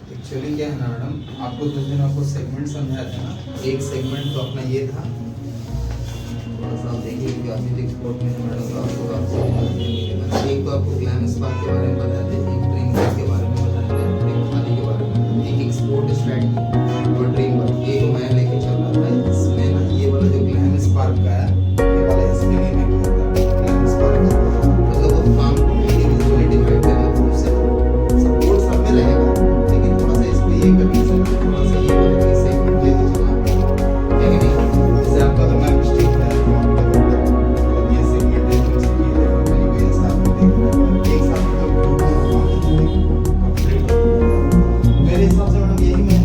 Actually क्या है ना मैडम, आपको जिस दिन आपको सेगमेंट समझाया था ना, एक सेगमेंट तो अपना ये था, थोड़ा सा आप देखिए कि आपने एक्सपोर्ट में मैडम तो आपको एक तो आपको ग्लैम स्पार्क के बारे में बताया था, एक ड्रीम वर्क के बारे में बताया था, ड्रीम खाली के बारे में बताया था, एक एक्सपोर्ट स्ट्रैटेजी और ड्रीम वर्क, एक मैं लेके चल रहा था। इसमें ना ये वाला जो ग्लैम स्पार्क का है, ये वाला इसके लिए मैं किया था ग्लैम स्पार्क, मतलब वो काम को इंडिविजुअली डिवाइड करने को उससे सपोर्ट सब में रहेगा, लेकिन थोड़ा सा इसको ये करने से थोड़ा सा ये वाला सेगमेंट लेके चलना पड़ेगा, है कि नहीं? जैसे आपका अगर मैं मिस्टेक है तो आपका ये सेगमेंट है तो इसकी पहले कोई साथ में देख एक साथ कंप्लीट मेरे हिसाब से मैडम यही मैं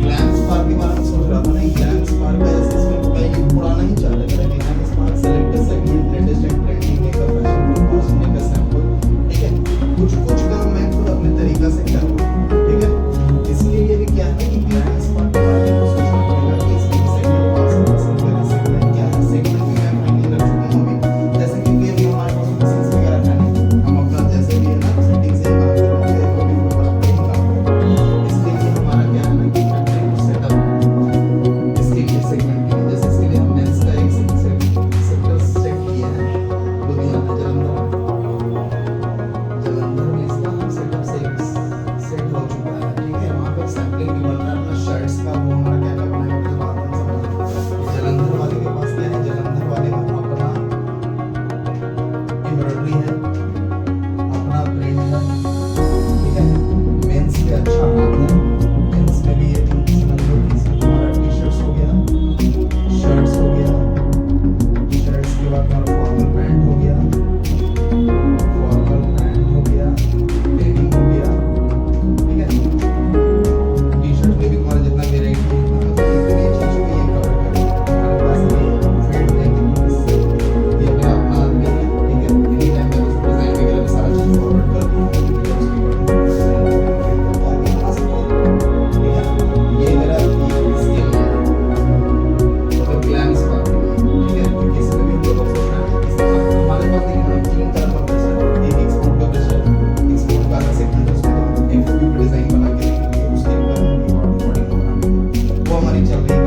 ग्लैम स्पार्क के बारे में सोच रहा था ना। ग्लैम स्पार्क का असेसमेंट का ये पुराना ही चार्ट है मेरा, glam spark select segment latest and trending makeup fashion forecast makeup sample, ठीक है? कुछ कुछ काम मैं खुद अपने तरीका से कर रहा हूं, ठीक है? इसलिए ये भी क्या है कि ग्लैम स्पार्क के बारे में सोचना पड़ेगा कि इसमें सेगमेंट कौन सा पसंद करें, सेगमेंट क्या है, सेगमेंट भी मैं फाइनल कर चुका हूं अभी, जैसे कि अभी हमारे पास मशीन्स वगैरह है नहीं, हम अपना जैसे भी है ना सेटिंग से काम कर रहे हैं, वो भी ऊपर पे ही काम कर रहे हैं। इसके लिए हमारा क्या है ना कि फैक्ट्री सेटअप, इसके लिए सेगमेंट के लिए जैसे इसके लिए हम मेंस का एक सेक्टर सेट किया है लुधियाना जलंधर में इसका सेटअप सेट हो चुका है, ठीक है? वहाँ पे सैम्पलिंग भी बन रहा है अपना शर्ट्स का, वो हमारा क्या क्या बनाया मुझे बात नहीं समझ। जलंधर वाले के पास क्या है, जलंधर वाले का अपना एम्ब्रॉयडरी है, अपना प्रिंट है, ठीक है? मेंस पे अच्छा हाथ है, मेंस में भी ये हमारा टी शर्ट्स हो गया, शर्ट्स हो गया, शर्ट्स के बाद हमारा फॉर्मल पैंट हो गया, फॉर्मल पैंट हो गया, डेनिम हो गया, ठीक है? टी शर्ट में भी हमारा जितना वेराइटी है इतनी चीजों को ये कवर करेगा। हमारे पास ये फेड है, ये मेरा अपना आदमी है, ठीक है? एनी टाइम मैं उसको डिजाइन वगैरह भी सारा चीज फॉरवर्ड कर दूंगा, ये मेरा स्किल है मतलब ग्लैम स्पार्क, ठीक है? क्योंकि इसमें भी हम लोग को सोचना है कि हमारे पास देखिए ना तीन तरह का ब्रश है, एक एक्सपोर्ट का ब्रश है, एक्सपोर्ट का अलग सेगमेंट है, उसमें हम एफओबी पे डिजाइन बना के देखेंगे, उसके ऊपर हम रिकॉर्डिंग बनाएंगे, वो हमारी चल रही है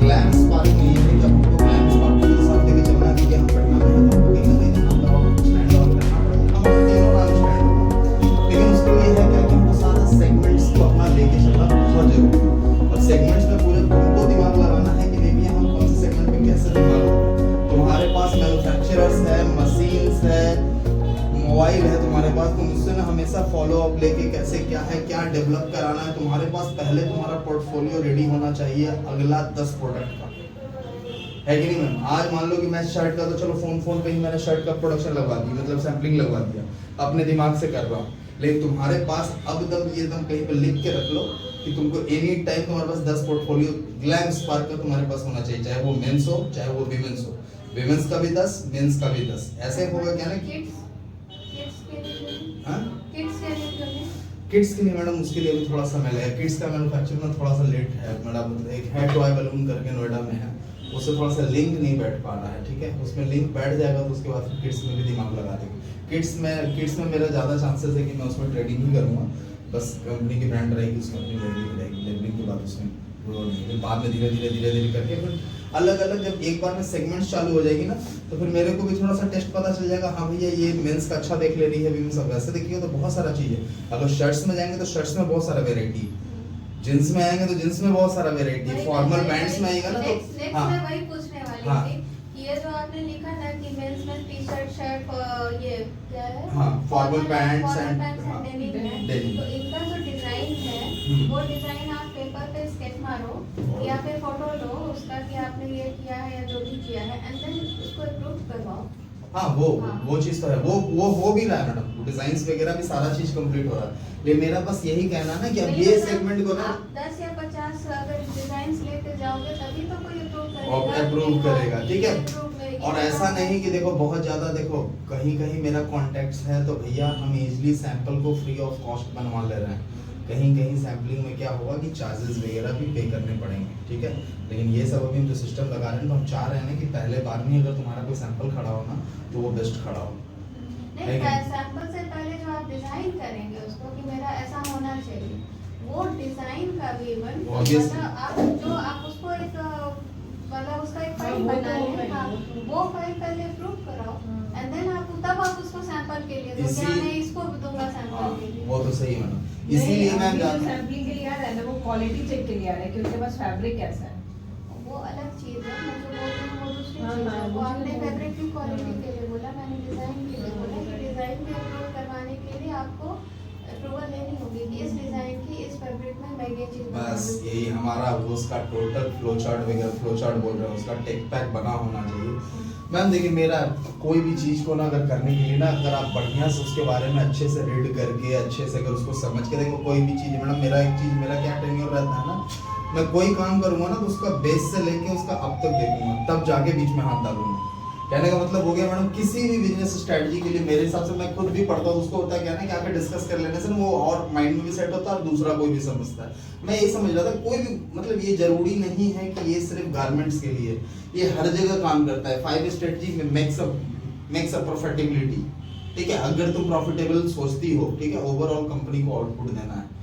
ग्लैम स्पार्क में। ये है कि आपको ग्लैम स्पार्क के साथ लेके चलना है, क्योंकि हम पटना में हैं तो हमको कहीं ना कहीं नाम दबाव स्टैंड आउट करना पड़ेगा, हम तीनों नाम स्टैंड होगा, लेकिन उसके लिए है क्या कि हमको सारा सेगमेंट्स को अपना लेके चलना बहुत जरूरी है। और सेगमेंट्स में पूरे तुमको दिमाग लगाना है कि नहीं हम कौन से सेगमेंट में कैसे दिमाग लगाएं। तुम्हारे पास मैन्युफैक्चरर्स है, मशीन्स है, मोबाइल है तुम्हारे पास, तुम उससे ना हमेशा फॉलो अप लेके कैसे क्या है, क्या डेवलप कराना है तुम्हारे पास, पहले तुम्हारा पोर्टफोलियो रेडी होना चाहिए अगला 10 प्रोडक्ट का, है कि नहीं मैम? आज मान लो कि मैं शर्ट का तो चलो फोन पे ही मैंने शर्ट का प्रोडक्शन लगवा दी, मतलब सैम्पलिंग लगवा दिया, अपने दिमाग से कर रहा हूँ, लेकिन तुम्हारे पास अब दम ये दम कहीं पे लिख के रख लो कि तुमको एनी टाइम तुम्हारे पास 10 पोर्टफोलियो ग्लैम स्पार्क का तुम्हारे पास होना चाहिए, चाहे वो मेंस हो चाहे वो विमेंस हो, विमेंस का भी 10 मेंस का भी 10, ऐसे होगा क्या ना कि किड्स के लिए मैडम उसके लिए भी थोड़ा समय लगेगा, किड्स का मैन्युफैक्चर में थोड़ा सा लेट है मैडम, एक है टॉय बलून करके नोएडा में है, उससे थोड़ा सा लिंक नहीं बैठ पा रहा है, ठीक है? उसमें लिंक बैठ जाएगा तो उसके बाद किड्स में भी दिमाग लगा देंगे। किड्स में मेरा ज़्यादा चांसेस है कि मैं उसमें ट्रेडिंग ही करूँगा, बस कंपनी की ब्रांड रहेगी, उसमें अपनी लेबलिंग के बाद उसमें वो नहीं, फिर बाद में धीरे धीरे करके फिर अलग अलग जब एक बार में सेगमेंट्स चालू हो जाएगी ना, तो फिर मेरे को भी थोड़ा सा टेस्ट पता चल जाएगा, हाँ भैया ये मेंस का अच्छा देख ले रही है, विमेंस का वैसे देखिए तो बहुत सारा चीज़ है। अगर शर्ट्स में जाएंगे तो शर्ट्स में बहुत सारा वेराइटी, जींस में आएंगे तो जींस में बहुत सारा वेराइटी, फॉर्मल पैंट्स में आएगा ना तो हाँ मैं वही पूछने वाली हाँ थी कि ये जो आपने लिखा ना कि मेंस में टी शर्ट शर्ट ये क्या है, हाँ formal pants formal and pants हाँ एंड डेनिम है, डेनिम, तो इनका जो डिजाइन है वो डिजाइन आप पेपर पे स्केच मारो या फिर फोटो लो उसका कि आपने ये किया है या जो भी किया है, एंड देन उसको अप्रूव करवाओ। हाँ वो चीज तो है, वो हो भी रहा है मैडम, डिजाइंस वगैरह भी सारा चीज कंप्लीट हो रहा है, लेकिन मेरा बस यही कहना है ना कि अब ये सेगमेंट को ना आप 10 या 50 अगर डिजाइन्स लेते जाओगे तभी तो कोई अप्रूव करेगा, ठीक है? और ऐसा नहीं कि देखो बहुत ज्यादा देखो कहीं कहीं मेरा कॉन्टेक्ट्स है तो भैया हम इजीली सैंपल को फ्री ऑफ कॉस्ट बनवा ले रहे हैं, कहीं कहीं सैम्पलिंग में क्या होगा कि चार्जेस वगैरह भी पे करने पड़ेंगे, ठीक है? लेकिन ये सब अभी हम जो सिस्टम लगा रहे हैं तो हम चाह रहे हैं ना कि पहले बार में अगर तुम्हारा कोई सैंपल खड़ा हो ना तो वो बेस्ट खड़ा हो, नहीं, सैंपल से पहले जो आप डिजाइन करें उसको कि मेरा ऐसा होना चाहिए। वो डिजाइन का भी इवन Obviously. मतलब आप उसको एक मतलब उसका एक फाइल वो तो बना लें, है, हाँ, वो तो- वो फाइल पहले अप्रूव कराओ एंड देन तब आप उसको सैंपल के लिए दो, इसी- क्या मैं इसको दूंगा सैंपल के लिए। वो तो सही है मैडम, इसीलिए मैं सैम्पलिंग के लिए आ रहा है ना, वो क्वालिटी चेक के लिए आ रहा है कि उनके पास फैब्रिक कैसा है। वो अलग चीज है, मैं जो बोल रही हूँ वो दूसरी हाँ, चीज हाँ, है। वो मुझे आपने वो- फैब्रिक की क्वालिटी के लिए बोला, मैंने डिजाइन के लिए बोला कि डिजाइन भी अप्रूव करवाने के लिए आपको अप्रूवल लेनी होगी कि इस डिजाइन की इस फैब्रिक में मैं ये चीज बस यही हमारा वो उसका टोटल फ्लो चार्ट वगैरह, फ्लो चार्ट बोल रहे हैं, उसका टेक पैक बना होना चाहिए। मैम देखिए, मेरा कोई भी चीज़ को ना अगर करने के लिए ना, अगर आप बढ़िया से उसके बारे में अच्छे से रीड करके, अच्छे से अगर उसको समझ के, देखो कोई भी चीज़, मैडम मेरा एक चीज़, मेरा क्या टेन्योर रहता है ना, मैं कोई काम करूँगा ना तो उसका बेस से लेके उसका अब तक देखूंगा, तब जाके बीच में हाथ डालूंगा। कहने का मतलब हो गया मैडम, किसी भी बिजनेस स्ट्रेटजी के लिए मेरे हिसाब से, मैं खुद भी पढ़ता हूँ, उसको होता है क्या ना कि आके डिस्कस कर लेने से ना वो और माइंड में भी सेट होता है और दूसरा कोई भी समझता है। मैं ये समझ रहा था, कोई भी मतलब ये जरूरी नहीं है कि ये सिर्फ गारमेंट्स के लिए, ये हर जगह काम करता है। 5 स्ट्रेटजी में मेक्स अ प्रॉफिटेबिलिटी, ठीक है, अगर तुम प्रॉफिटेबल सोचती हो, ठीक है, ओवरऑल कंपनी को आउटपुट देना है।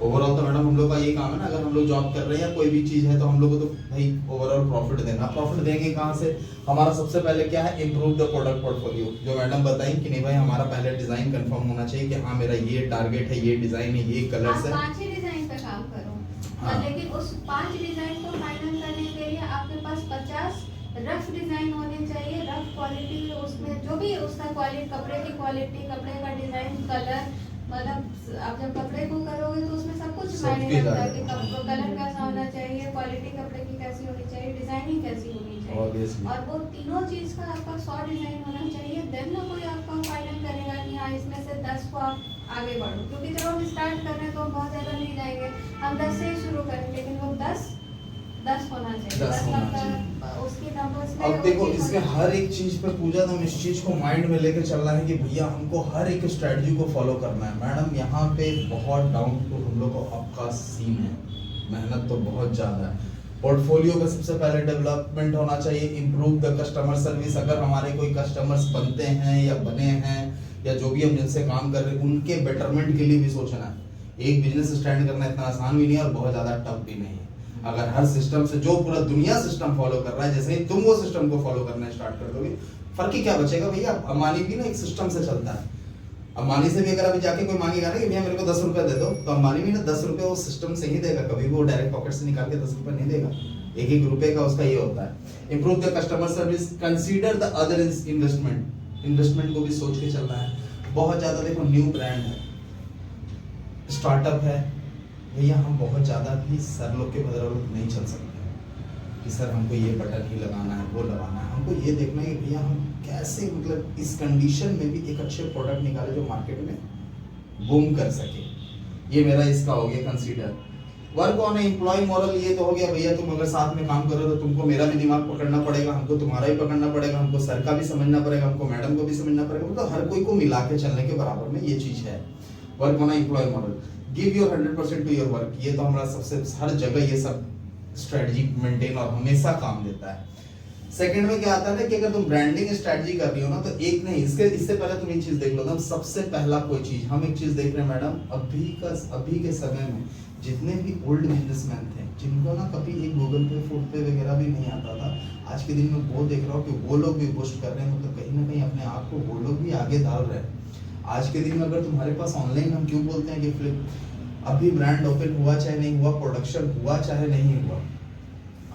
ओवरऑल तो मैडम हम लोग का ये काम है ना, अगर हम लोग जॉब कर रहे हैं या कोई भी चीज है तो हम लोग को तो भाई ओवरऑल प्रॉफिट देना। प्रॉफिट देंगे कहाँ से? हमारा सबसे पहले क्या है, इम्प्रूव द प्रोडक्ट पोर्टफोलियो। जो मैडम बताई कि नहीं भाई, हमारा पहले डिजाइन कंफर्म होना चाहिए कि हाँ मेरा ये टारगेट है, ये डिजाइन है, ये कलर्स है। 5 ही डिजाइन पे काम करो, हाँ। लेकिन उस 5 डिजाइन को फाइनल करने के लिए आपके पास 50 रफ डिजाइन होने चाहिए। रफ क्वालिटी, उसमें जो भी उसका क्वालिटी, कपड़े की क्वालिटी, कपड़े का डिजाइन, कलर, मतलब आप जब कपड़े को करोगे तो उसमें सब कुछ सब मायने कुछ रखता है आएगा। कि कलर कैसा होना चाहिए, क्वालिटी कपड़े की कैसी होनी चाहिए, डिजाइनिंग कैसी होनी चाहिए, Obviously. और वो तीनों चीज का आपका 100 डिजाइन होना चाहिए। देन ना कोई आपका फाइनल करेगा कि हाँ इसमें से 10 को आप आगे बढ़ो, क्योंकि जब हम स्टार्ट कर रहे हैं तो हम बहुत ज्यादा नहीं जाएंगे, हम 10 से ही शुरू करेंगे, लेकिन वो 10 होना चाहिए। 10 होना मतलब उसकी नंबर्स में अब वो देखो, चीज़ इसमें होनी हर एक चीज पे पूजा, हम इस चीज को माइंड में लेके चल रहे हैं कि भैया हमको हर एक स्ट्रेटजी को फॉलो करना है। मैडम यहाँ पे बहुत डाउन टू हम लोग को आपका सीन है, मेहनत तो बहुत ज्यादा है। पोर्टफोलियो का सबसे पहले डेवलपमेंट होना चाहिए, इम्प्रूव द कस्टमर सर्विस। अगर हमारे कोई कस्टमर्स बनते हैं या बने हैं या जो भी हम जिनसे काम कर रहे हैं, उनके बेटरमेंट के लिए भी सोचना है। एक बिजनेस स्टैंड करना इतना आसान भी नहीं है और बहुत ज्यादा टफ भी नहीं है। अगर हर सिस्टम से, जो पूरा दुनिया सिस्टम फॉलो कर रहा है, जैसे ही तुम वो सिस्टम को फॉलो करना स्टार्ट कर दोगे, फर्क ही क्या बचेगा भैया। अंबानी भी ना एक सिस्टम से चलता है। अंबानी से भी अगर अभी जाके कोई मांगेगा ना कि भैया मेरे को 10 रुपए दे दो, तो अंबानी भी ना 10 रुपए वो सिस्टम से ही देगा, कभी भी वो डायरेक्ट पॉकेट से निकाल के 10 रुपए नहीं देगा। एक एक रुपए का उसका ये होता है। Improve the customer service, consider the other investment को भी सोच के चलना है। बहुत ज्यादा देखो, न्यू ब्रांड है, स्टार्टअप है भैया, हम बहुत ज़्यादा भी सर लोग के बदौलत नहीं चल सकते कि सर हमको ये बटन ही लगाना है, वो लगाना है। हमको ये देखना है कि भैया हम कैसे, मतलब इस कंडीशन में भी एक अच्छे प्रोडक्ट निकाले जो मार्केट में बूम कर सके। ये मेरा इसका हो गया consider. Work on employ moral, ये तो हो गया भैया, तुम अगर साथ में काम करो तो तुमको मेरा भी दिमाग पकड़ना पड़ेगा, हमको तुम्हारा भी पकड़ना पड़ेगा, हमको सर का भी समझना पड़ेगा, हमको मैडम को भी समझना पड़ेगा, मतलब हर कोई को मिला के चलने के बराबर में ये चीज़ है। Work on employ model, give your 100% to your work. ये तो हमारा सबसे, हर जगह ये सब स्ट्रेटजी मेंटेन और हमेशा काम देता है। सेकंड में क्या आता है ना कि अगर तुम ब्रांडिंग स्ट्रेटजी कर रही हो ना, तो एक नहीं, इससे पहले तुम एक चीज देख लो ना। सबसे पहला कोई चीज हम एक चीज देख रहे हैं मैडम, अभी के समय में जितने भी ओल्ड बिजनेसमैन थे, जिनको ना कभी एक गूगल पे, फोन पे वगैरह भी नहीं आता था, आज के दिन में वो देख रहा हूँ कि वो लोग भी पोस्ट कर रहे हैं, मतलब कहीं ना कहीं अपने आप को वो लोग भी आगे डाल रहे हैं। आज के दिन में अगर तुम्हारे पास ऑनलाइन, हम क्यों बोलते हैं कि फ्लिप, अभी ब्रांड ओपन हुआ चाहे नहीं हुआ, प्रोडक्शन हुआ चाहे नहीं हुआ,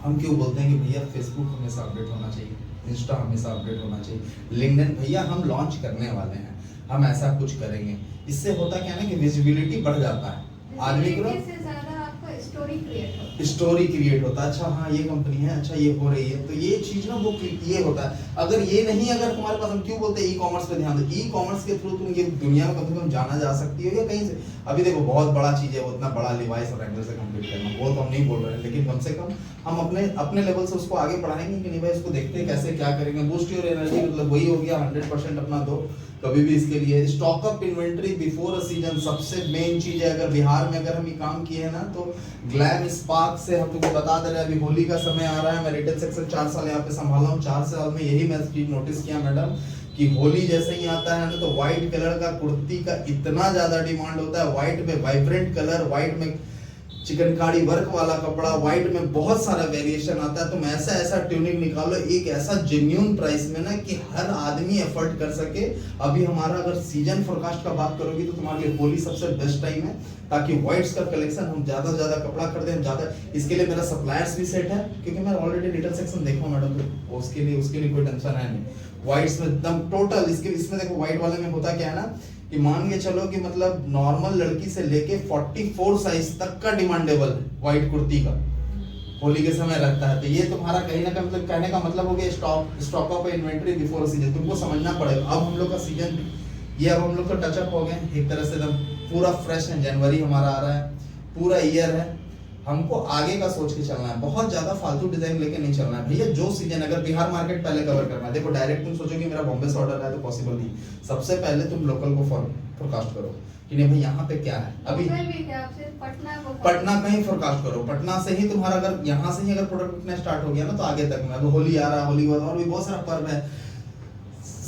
हम क्यों बोलते हैं कि भैया फेसबुक हमेशा अपडेट होना चाहिए, इंस्टा हमेशा अपडेट होना चाहिए, लिंक्डइन भैया हम लॉन्च करने वाले हैं, हम ऐसा कुछ करेंगे। इससे होता क्या है ना कि विजिबिलिटी बढ़ जाता है, आदमी को से ज्यादा आपका स्टोरी क्रिएट होता है। स्टोरी क्रिएट होता है। अच्छा हाँ ये कंपनी है, अच्छा ये हो रही है, तो ये चीज ना वो ये होता है। अगर ये नहीं, अगर तुम्हारे पास, हम क्यों बोलते हैं ई कॉमर्स पे ध्यान दो, ई कॉमर्स के थ्रू तुम ये दुनिया में कम से कम जाना जा सकती हो या कहीं से। अभी देखो बहुत बड़ा चीज है, वो इतना बड़ा लिवाइस और एंगल से कंप्लीट करना, वो तो हम नहीं बोल रहे हैं, लेकिन कम से कम हम अपने लेवल से उसको आगे बढ़ाएंगे कि नहीं भाई, इसको देखते हैं कैसे क्या करेंगे। बूस्ट योर एनर्जी, मतलब वही हो गया 100% अपना दो कभी भी इसके लिए। Stock up inventory before a season, सबसे मेन चीज है। अगर बिहार में अगर हम ये काम किए हैं ना, तो ग्लैम स्पार्क से हम तुमको बता दे रहे हैं, अभी होली का समय आ रहा है, मैं रिटेल सेक्शन 4 साल यहाँ पे संभाला हूँ, 4 साल में यही मैं चीज नोटिस किया मैडम कि होली जैसे ही आता है ना तो व्हाइट कलर का कुर्ती का इतना ज्यादा डिमांड होता है। व्हाइट में वाइब्रेंट कलर, व्हाइट में चिकनकारी वर्क वाला कपड़ा, व्हाइट में बहुत सारा वेरिएशन आता है। तुम ऐसा ऐसा ट्यूनिंग निकालो एक ऐसा जेन्युइन प्राइस में ना कि हर आदमी एफर्ट कर सके। अभी हमारा अगर सीजन फोरकास्ट का बात करोगी तो तुम्हारे लिए होली सबसे बेस्ट टाइम है, ताकि व्हाइट्स का कलेक्शन हम ज्यादा से ज्यादा कपड़ा कर दें ज्यादा। इसके लिए मेरा सप्लायर्स भी सेट है, क्योंकि मैं ऑलरेडी रिटेल सेक्शन देखा हूं मैडम, तो उसके लिए कोई टेंशन है नहीं। व्हाइट्स में एकदम टोटल इसमें देखो व्हाइट वाले में होता क्या है ना कि मान के चलो कि मतलब नॉर्मल लड़की से लेके 44 साइज तक का डिमांडेबल व्हाइट कुर्ती का होली के समय रहता है। तो ये तुम्हारा कहीं ना कहीं मतलब कहने का मतलब हो गया stock of inventory before season. तुमको समझना पड़ेगा अब हम लोग का सीजन ये अब हम लोग का टचअप हो गए एक तरह से एकदम पूरा फ्रेश है। जनवरी हमारा आ रहा है, पूरा ईयर है, हमको आगे का सोच के चलना है। बहुत ज्यादा फालतू डिजाइन लेके नहीं चलना है भैया। जो सीजन अगर बिहार मार्केट पहले कवर करना है, देखो डायरेक्ट तुम सोचो कि मेरा बॉम्बे से ऑर्डर है तो पॉसिबल नहीं। सबसे पहले तुम लोकल को फोरकास्ट करो कि नहीं भाई यहाँ पे क्या है। अभी पटना का ही फोरकास्ट करो। पटना से ही तुम्हारा अगर यहाँ से ही अगर प्रोडक्ट बिकना स्टार्ट हो गया ना तो आगे तक में। अब होली आ रहा है, होली और भी बहुत सारा पर्व है,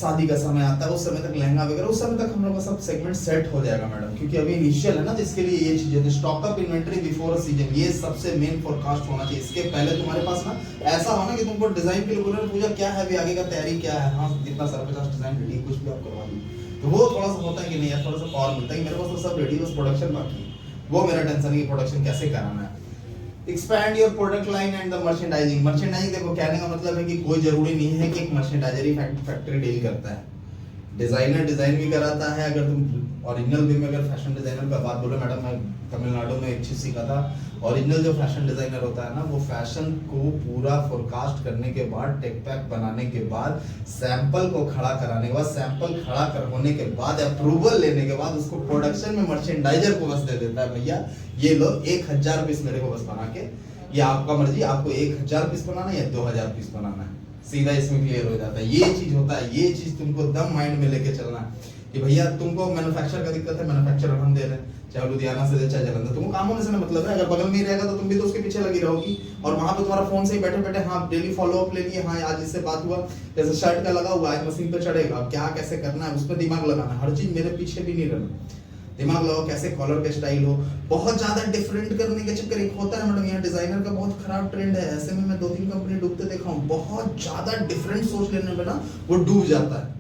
शादी का समय आता है, उस समय तक लहंगा वगैरह उस समय तक हम लोग का सब सेगमेंट सेट हो जाएगा मैडम। क्योंकि अभी इनिशियल है ना, जिसके लिए ये चीजें stock up inventory before season ये सबसे मेन फोरकास्ट होना चाहिए। इसके पहले तुम्हारे पास ना ऐसा हो ना कि तुमको डिजाइन के लिए बोले पूजा क्या है अभी आगे का तैयारी क्या है, हाँ जितना सर 50 डिजाइन रेडी कुछ भी आप करवा लीजिए, तो वो थोड़ा सा होता है कि नहीं यार थोड़ा सा और मिलता है कि मेरे पास तो सब रेडी, बस प्रोडक्शन बाकी है। वो मेरा टेंशन है कि प्रोडक्शन कैसे कराना है। Expand your product line and the merchandising. Merchandising देखो कहने का मतलब है कि कोई जरूरी नहीं है कि एक मर्चेंडाइजर ही फैक्ट्री डील करता है। डिजाइनर डिजाइन भी कराता है। अगर तुम ओरिजिनल वे में अगर फैशन डिजाइनर का बात बोलो मैडम, मैं तमिलनाडु में एक चीज सीखा था। ओरिजिनल जो फैशन डिजाइनर होता है ना वो फैशन को पूरा फोरकास्ट करने के बाद टेक पैक बनाने के बाद सैंपल को खड़ा कराने के बाद सैंपल खड़ा होने के बाद अप्रूवल लेने के बाद उसको प्रोडक्शन में मर्चेंडाइजर को बस दे देता है भैया ये लो 1000 पीस मेरे को बस बना के, ये आपका मर्जी, आपको 1000 पीस बनाना है या 2000 पीस बनाना है, सीधा इसमें क्लियर हो जाता है। ये चीज होता है, ये चीज तुमको दम माइंड में लेके चलना है कि भैया तुमको मैन्युफैक्चर का दिक्कत है, मैन्युफैक्चर हम दे रहे हैं, चाहे लुधियाना से दे चाहे जलंधर, तुमको काम होने से मतलब है। अगर बगल में ही रहेगा तो तुम भी तो उसके पीछे लगी रहोगी और वहां पे तुम्हारा फोन से ही बैठे बैठे हाँ डेली फॉलो अप ले लिए, हाँ आज इससे बात हुआ, जैसे शर्ट का लगा हुआ आज मशीन पे चढ़ेगा, अब क्या कैसे करना है उस पर दिमाग लगाना, हर चीज मेरे पीछे भी नहीं रहना, दिमाग लगाओ कैसे कॉलर का स्टाइल हो। बहुत ज्यादा डिफरेंट करने के चक्कर एक होता है मैडम, यहाँ डिजाइनर का बहुत खराब ट्रेंड है। ऐसे में मैं 2-3 कंपनी डूबते देखा हूँ, बहुत ज्यादा डिफरेंट सोच लेने में ना वो डूब जाता है।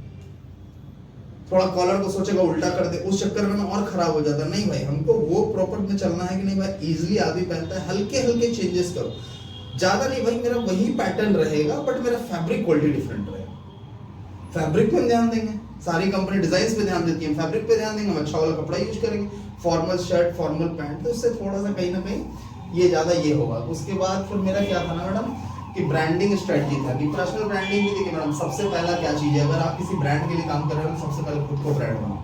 थोड़ा कॉलर को सोचेगा उल्टा कर दे, उस चक्कर में और खराब हो जाता है। नहीं भाई हमको वो प्रॉपर में चलना है कि नहीं भाई इजिली आदमी पहनता है, हल्के हल्के चेंजेस करो, ज्यादा नहीं भाई मेरा वही पैटर्न रहेगा बट मेरा फैब्रिक क्वालिटी डिफरेंट रहेगा। फैब्रिक पे ध्यान देंगे, सारी कंपनी डिजाइन पे ध्यान देती है, फैब्रिक पे ध्यान देंगे, हम अच्छा वाला कपड़ा यूज करेंगे, फॉर्मल शर्ट फॉर्मल पैंट, तो उससे थोड़ा सा कहीं ना कहीं ये ज्यादा ये होगा। उसके बाद फिर मेरा क्या था ना मैडम कि ब्रांडिंग स्ट्रेटजी था कि पर्सनल ब्रांडिंग भी देखिए मैडम सबसे पहला क्या चीज है, अगर आप किसी ब्रांड के लिए काम कर रहे हो तो सबसे पहले खुद को ब्रांड बनाओ।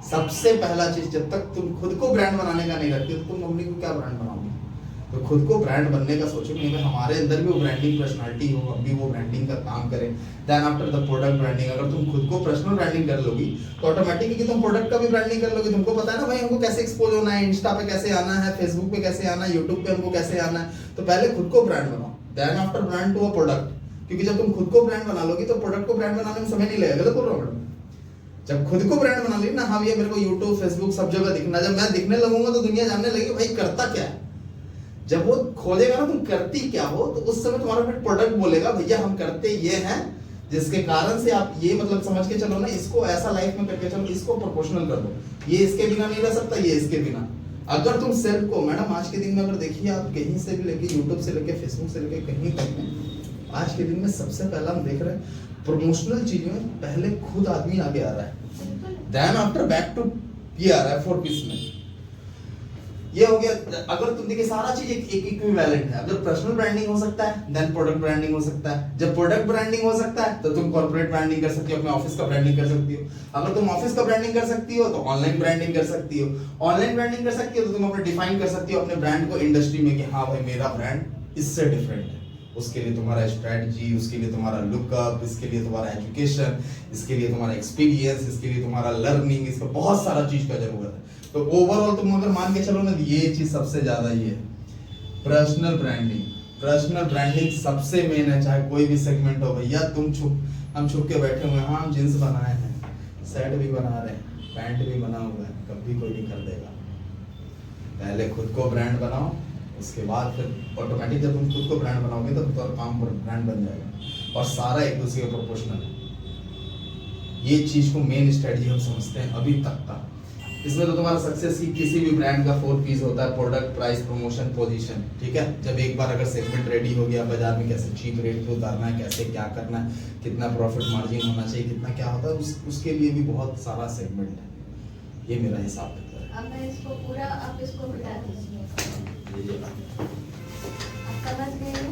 सबसे पहला चीज, जब तक तुम खुद को ब्रांड बनाने का नहीं रखते तो तुम कंपनी को क्या ब्रांड बनाओगे। तो खुद को ब्रांड बनने का सोचो कि हमारे अंदर भी वो ब्रांडिंग पर्सनालिटी हो, हम भी वो ब्रांडिंग का काम करें। Then after the product branding, अगर तुम खुद को पर्सनल ब्रांडिंग कर लोगी तो ऑटोमेटिकली तुम प्रोडक्ट का भी ब्रांडिंग कर लोगे। तुमको पता है ना भाई हमको कैसे एक्सपोज होना है, इंस्टा पे कैसे आना है, फेसबुक पे कैसे आना है, यूट्यूब पे हमको कैसे आना है। तो पहले खुद को ब्रांड बनाओ, then after brand to a product. क्योंकि जब तुम खुद को ब्रांड बना लोगी तो प्रोडक्ट को ब्रांड बनाने में समय नहीं लगेगा। गलत बोल रहा हूँ मैडम? जब खुद को ब्रांड बना ली ना, हाँ भैया मेरे को यूट्यूब फेसबुक सब जगह दिखना, जब मैं दिखने लगूंगा तो दुनिया जानने लगेगी भाई करता क्या है। जब वो खोजेगा ना तुम करती क्या हो तो उस समय तुम्हारा फिर प्रोडक्ट बोलेगा भैया हम करते ये हैं, जिसके कारण से आप ये मतलब समझ के चलो ना, इसको ऐसा लाइफ में करके चलो, इसको प्रोपोर्शनल कर दो, ये इसके बिना नहीं रह सकता, ये इसके बिना। अगर तुम सेल्फ को मैडम आज के दिन में अगर देखिए आप कहीं से भी लेके यूट्यूब से लेके फेसबुक से लेके कहीं तक में आज के दिन में सबसे पहला हम देख रहे हैं प्रमोशनल चीजों में पहले खुद आदमी आगे आ रहा है, देन आफ्टर बैक टू ये आ रहा है 4 पीस में। ये हो गया। अगर तुम देखिए सारा चीज एक इक्विवेलेंट है। अगर पर्सनल ब्रांडिंग हो सकता है देन प्रोडक्ट ब्रांडिंग हो सकता है। जब प्रोडक्ट ब्रांडिंग हो सकता है तो तुम कॉर्पोरेट ब्रांडिंग कर सकती हो, अपने ऑफिस का ब्रांडिंग कर सकती हो। अगर तुम ऑफिस का ब्रांडिंग कर सकती हो तो ऑनलाइन ब्रांडिंग कर सकती हो। ऑनलाइन ब्रांडिंग कर सकती हो तो तुम अपने डिफाइन कर सकती हो अपने ब्रांड को इंडस्ट्री में कि हाँ भाई मेरा ब्रांड इससे डिफरेंट है। उसके लिए तुम्हारा स्ट्रेटजी, उसके लिए तुम्हारा लुकअप, इसके लिए तुम्हारा एजुकेशन, इसके लिए तुम्हारा एक्सपीरियंस, इसके लिए तुम्हारा लर्निंग, इसका बहुत सारा चीज का जरूरत है। तो ओवरऑल तुम अगर मान के चलो ना ये चीज सबसे ज्यादा ये है पर्सनल ब्रांडिंग। पर्सनल ब्रांडिंग सबसे मेन है, चाहे कोई भी सेगमेंट हो भैया। तुम हम छुप के बैठे हुए हैं। हाँ, हम जींस बनाए हैं, शर्ट भी बना रहे हैं, पैंट भी बना हुआ है, कभी कोई नहीं खरीदेगा। पहले खुद को ब्रांड बनाओ, उसके बाद फिर ऑटोमेटिक जब तुम खुद को ब्रांड बनाओगे तो तुम्हारा काम पर ब्रांड बन जाएगा, और सारा एक दूसरे के प्रोपोर्शनल है। ये चीज को मेन स्ट्रेटजी हम समझते हैं अभी तक का। इसमें तो तुम्हारा सक्सेस की किसी भी ब्रांड का 4 पीस होता है: प्रोडक्ट, प्राइस, प्रमोशन, पोजीशन। ठीक है, जब एक बार अगर सेगमेंट रेडी हो गया, बाजार में कैसे चीप रेट पे उतारना है, कैसे क्या करना है, कितना प्रॉफिट मार्जिन होना चाहिए, कितना क्या होता है, उसके लिए भी बहुत सारा सेगमेंट है। ये मेरा हिसाब है। अब मैं इसको पूरा, आप इसको मिटा दीजिए। आप समझ गए हैं?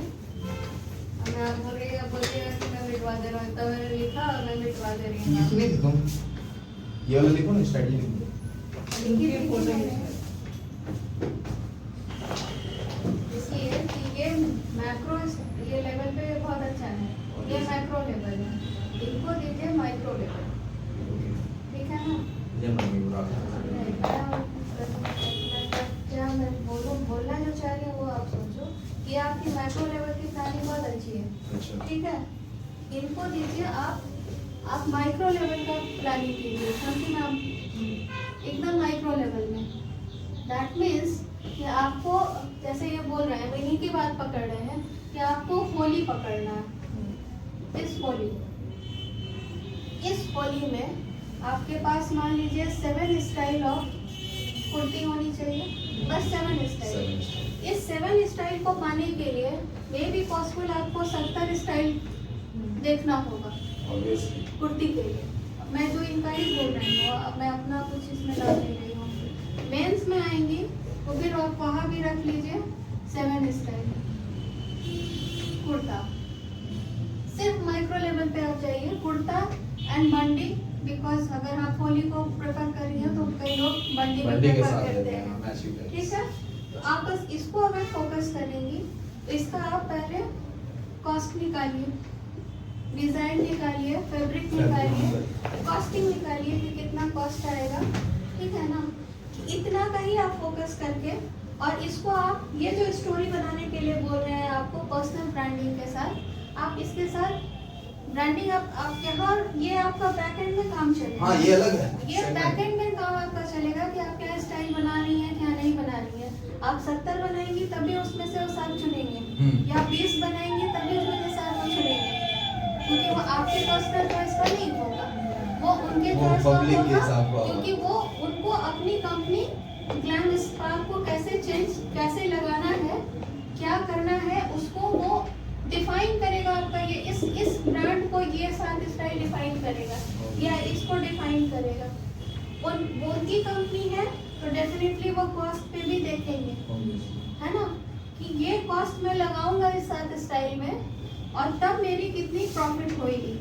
अब मैं आप बोलिएगा कि मैं मिटवा दे रहा हूँ, तो मैंने लिखा और मैं मिटवा दे रही हूँ। लिखने दो, ये वाला लिखो ना, स्ट्रेटजी लिख दो। देखिए कि ये मैक्रो, ये लेवल पे बहुत अच्छा है, ये मैक्रो लेवल है, इनको दीजिए माइक्रो लेवल। ठीक है ना? क्या मैं बोलना जो चाह रही हूँ वो आप समझो कि आपकी मैक्रो लेवल की प्लानिंग बहुत अच्छी है। ठीक है, इनको दीजिए आप माइक्रो लेवल का प्लानिंग कीजिए, समझिए ना, एकदम माइक्रो लेवल में। दैट मीन्स कि आपको, जैसे ये बोल रहे हैं, इन्हीं की बात पकड़ रहे हैं कि आपको होली पकड़ना है। इस होली में आपके पास मान लीजिए 7 स्टाइल ऑफ कुर्ती होनी चाहिए, बस 7 स्टाइल। इस 7 स्टाइल को पाने के लिए मे बी पॉसिबल आपको 70 स्टाइल देखना होगा कुर्ती के लिए। मैं जो इनका ही बोल रही हूँ, अब मैं अपना कुछ इसमें डाल नहीं रही हूँ। मेंस में आएंगी तो फिर आप वहाँ भी रख लीजिए 7 स्टाइल कुर्ता। सिर्फ माइक्रो लेवल पे आप जाइए, कुर्ता एंड बंडी, बिकॉज अगर आप होली को प्रेफर कर रही हैं तो कई लोग बंडी भी प्रेफर करते हैं। ठीक है, तो आप बस इसको अगर फोकस करेंगी तो इसका आप पहले कॉस्ट निकालिए, डिजाइन निकालिए, फैब्रिक निकालिए, कॉस्टिंग निकालिए कि कितना कॉस्ट आएगा। ठीक है ना? कि इतना का ही आप फोकस करके, और इसको आप ये जो स्टोरी बनाने के लिए बोल रहे हैं आपको पर्सनल ब्रांडिंग के साथ, आप इसके साथ ब्रांडिंग आप यहाँ, ये आपका बैकएंड में काम चलेगा। हाँ, ये अलग है। ये बैकएंड में काम आपका चलेगा कि आप क्या स्टाइल बना रही हैं, क्या नहीं बना रही हैं। आप 70 बनाएंगी तभी उसमें से वो 7 चुनेंगे, या 20 बनाएंगे तभी उसमें से 7 चुनेंगे, क्योंकि वो आपके पर्सनल चॉइस का नहीं होगा, वो उनके चॉइस का होगा, क्योंकि वो उनको अपनी कंपनी ग्लैम स्पार्क को कैसे लगाना है, क्या करना है, उसको वो डिफाइन करेगा। आपका ये इस ब्रांड को ये 7 स्टाइल डिफाइन करेगा या इसको डिफाइन करेगा। उनकी कंपनी है तो डेफिनेटली वो कॉस्ट पे भी देखेंगे, है ना, कि ये कॉस्ट मैं लगाऊंगा इस 7 स्टाइल में और तब मेरी कितनी प्रॉफिट होगी।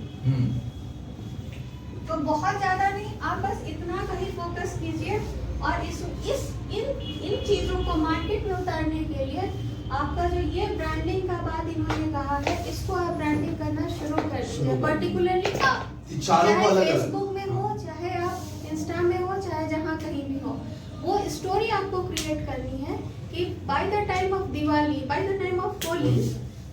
तो बहुत ज्यादा नहीं, आप बस इतना का ही फोकस कीजिए, और इन चीजों को मार्केट में उतारने के लिए आपका जो ये ब्रांडिंग का बात इन्होंने कहा है, इसको आप ब्रांडिंग करना शुरू कर दीजिए। पर्टिकुलरली आप चाहे फेसबुक में हो, चाहे आप इंस्टा में हो, चाहे जहाँ कहीं भी हो, वो स्टोरी आपको क्रिएट करनी है कि by the time of Diwali, bye the time of Holi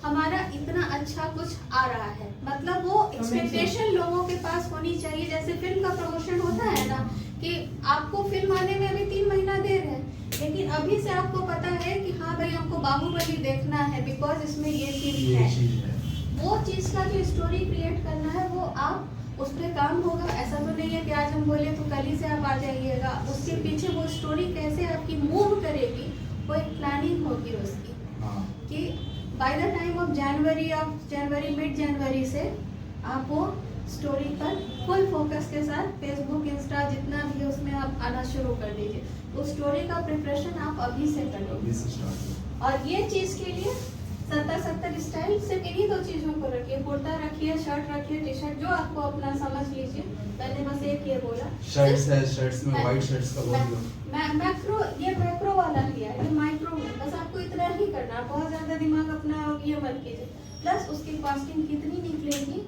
हमारा इतना अच्छा कुछ आ रहा है। मतलब वो एक्सपेक्टेशन लोगों के पास होनी चाहिए। जैसे फिल्म का प्रमोशन होता है ना, कि आपको फिल्म आने में अभी 3 महीना देर है, लेकिन अभी से आपको पता है कि हाँ भाई हमको बाहुबली देखना है, बिकॉज इसमें ये चीज है। वो चीज का जो स्टोरी क्रिएट करना है, वो आप उस पर काम होगा। ऐसा तो नहीं है कि आज हम बोले तो कल ही से आप आ जाइएगा। उसके पीछे वो स्टोरी कैसे आपकी मूव करेगी, वो एक प्लानिंग होगी उसकी, कि बाय द टाइम ऑफ जनवरी मिड जनवरी से आप वो स्टोरी पर फुल फोकस के साथ फेसबुक, इंस्टा, जितना भी है उसमें आप आना शुरू कर दीजिए। उस स्टोरी का प्रिपरेशन आप अभी से कर लीजिए। और ये चीज के लिए 70 स्टाइल सिर्फ इन्हीं 2 चीजों को रखिए, कुर्ता रखिए, शर्ट रखिए, टी शर्ट, जो आपको अपना समझ लीजिए। मैंने बस एक ये बोला, शर्ट्स है, शर्ट्स में व्हाइट शर्ट्स का बोल दो। मैक्रो, ये मैक्रो वाला किया है, ये माइक्रो में बस आपको इतना ही करना, बहुत ज्यादा दिमाग अपना ये मत कीजिए। प्लस उसकी कॉस्टिंग कितनी निकलेगी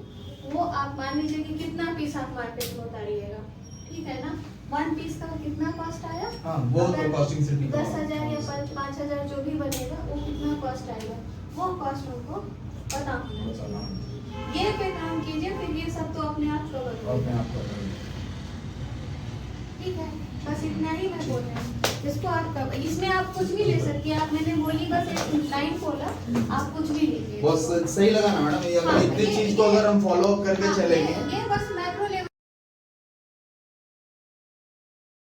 वो आप मान लीजिए कि कितना पीस आप मार्केट में उतारिएगा। ठीक है ना, 1 पीस का कितना कॉस्ट आया, वो तो कॉस्टिंग से 10,000 या 5,000 जो भी बनेगा, वो कितना कॉस्ट आएगा, वो कॉस्ट उनको पता होना चाहिए। ये पे काम कीजिए, फिर ये सब तो अपने आप कवर और होगा। मैं आपको बता दूं। ठीक है, बस इतना ही मैं बोल रही हूँ। इसको आप इसमें आप कुछ भी ले सकती हैं। आप मैंने बोली बस एक लाइन बोला, आप कुछ भी लीजिए। बहुत सही लगा ना मैडम, ये अगर हाँ, इतनी ये- चीज को अगर हम फॉलो अप करके हाँ, चलेंगे ये बस